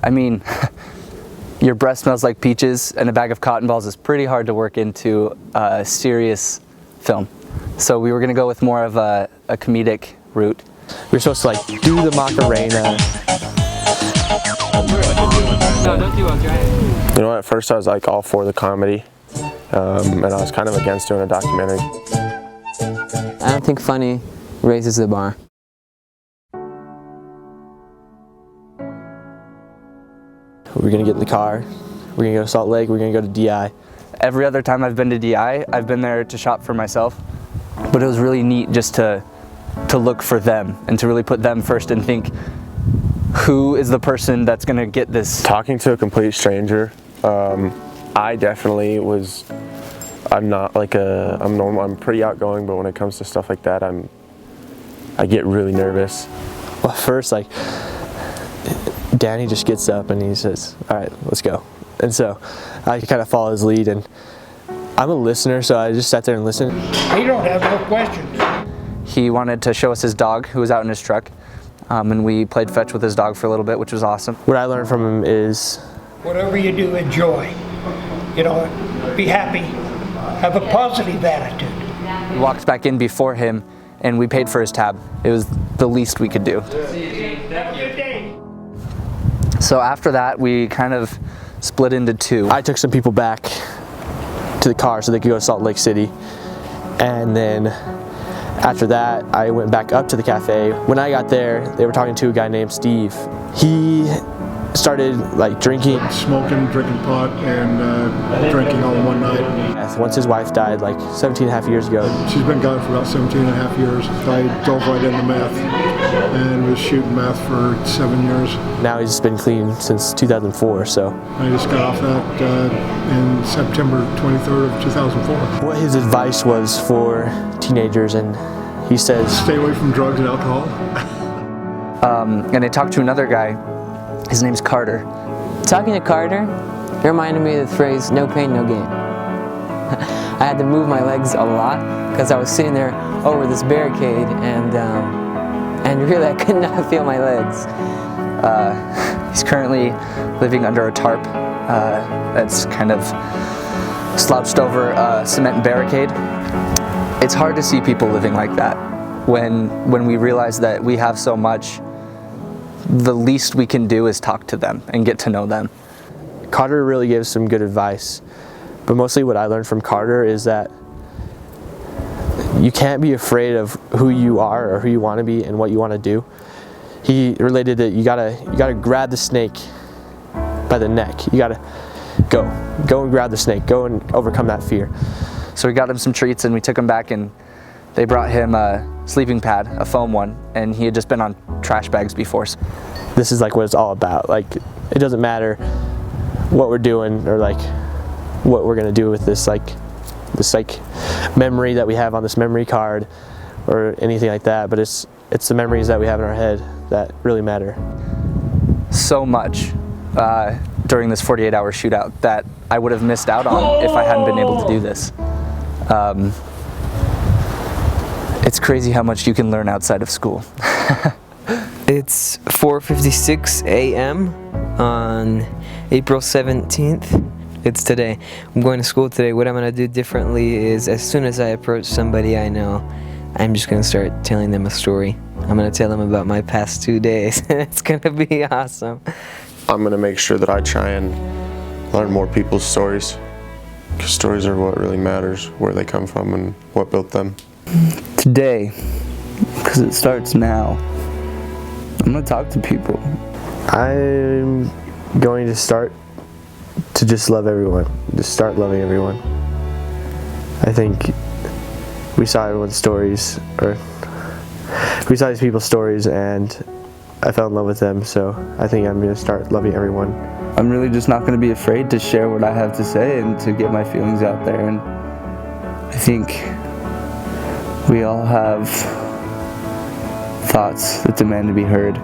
I mean, your breath smells like peaches and a bag of cotton balls is pretty hard to work into a serious film. So we were going to go with more of a comedic route. We were supposed to like do the Macarena. You know, at first I was like all for the comedy, and I was kind of against doing a documentary. I don't think funny raises the bar. We're gonna get in the car, we're gonna go to Salt Lake, we're gonna go to DI. Every other time I've been to DI, I've been there to shop for myself, but it was really neat just to look for them and to really put them first and think, who is the person that's gonna get this? Talking to a complete stranger, I definitely was, I'm not like I'm normal, I'm pretty outgoing, but when it comes to stuff like that, I get really nervous. Well, first, like, Danny just gets up and he says, all right, let's go. And so I kind of follow his lead, and I'm a listener, so I just sat there and listened. You don't have no questions. He wanted to show us his dog who was out in his truck, and we played fetch with his dog for a little bit, which was awesome. What I learned from him is, Whatever you do, enjoy. You know, be happy. Have a positive attitude. We walked back in before him and we paid for his tab. It was the least we could do. So after that, we kind of split into two. I took some people back to the car so they could go to Salt Lake City. And then after that, I went back up to the cafe. When I got there, they were talking to a guy named Steve. He started like drinking. Smoking, drinking pot, and drinking all in one night. Once his wife died like 17 and a half years ago. She's been gone for about 17 and a half years. I dove right into meth and was shooting meth for 7 years. Now he's been clean since 2004, so. I just got off that in September 23rd of 2004. What his advice was for teenagers, and he says, stay away from drugs and alcohol. And I talked to another guy. His name's Carter. Talking to Carter, it reminded me of the phrase, no pain, no gain. I had to move my legs a lot because I was sitting there over this barricade, and really I could not feel my legs. He's currently living under a tarp that's kind of slouched over a cement barricade. It's hard to see people living like that when we realize that we have so much. The least we can do is talk to them and get to know them. Carter really gives some good advice, but mostly what I learned from Carter is that you can't be afraid of who you are or who you want to be and what you want to do. He related that you gotta grab the snake by the neck. You gotta go and grab the snake, go and overcome that fear. So we got him some treats and we took him back, and they brought him a sleeping pad, a foam one, and he had just been on trash bags before. This is like what it's all about. Like, it doesn't matter what we're doing or like what we're gonna do with this memory that we have on this memory card or anything like that, but it's the memories that we have in our head that really matter. So much during this 48-hour shootout that I would have missed out on if I hadn't been able to do this. It's crazy how much you can learn outside of school. It's 4:56 a.m. on April 17th. It's today. I'm going to school today. What I'm going to do differently is, as soon as I approach somebody I know, I'm just going to start telling them a story. I'm going to tell them about my past 2 days. It's going to be awesome. I'm going to make sure that I try and learn more people's stories, because stories are what really matters, where they come from and what built them. Today, because it starts now, I'm going to talk to people. I'm going to start to just love everyone, just start loving everyone. I think we saw everyone's stories, or we saw these people's stories, and I fell in love with them, so I think I'm going to start loving everyone. I'm really just not going to be afraid to share what I have to say and to get my feelings out there, and I think we all have thoughts that demand to be heard.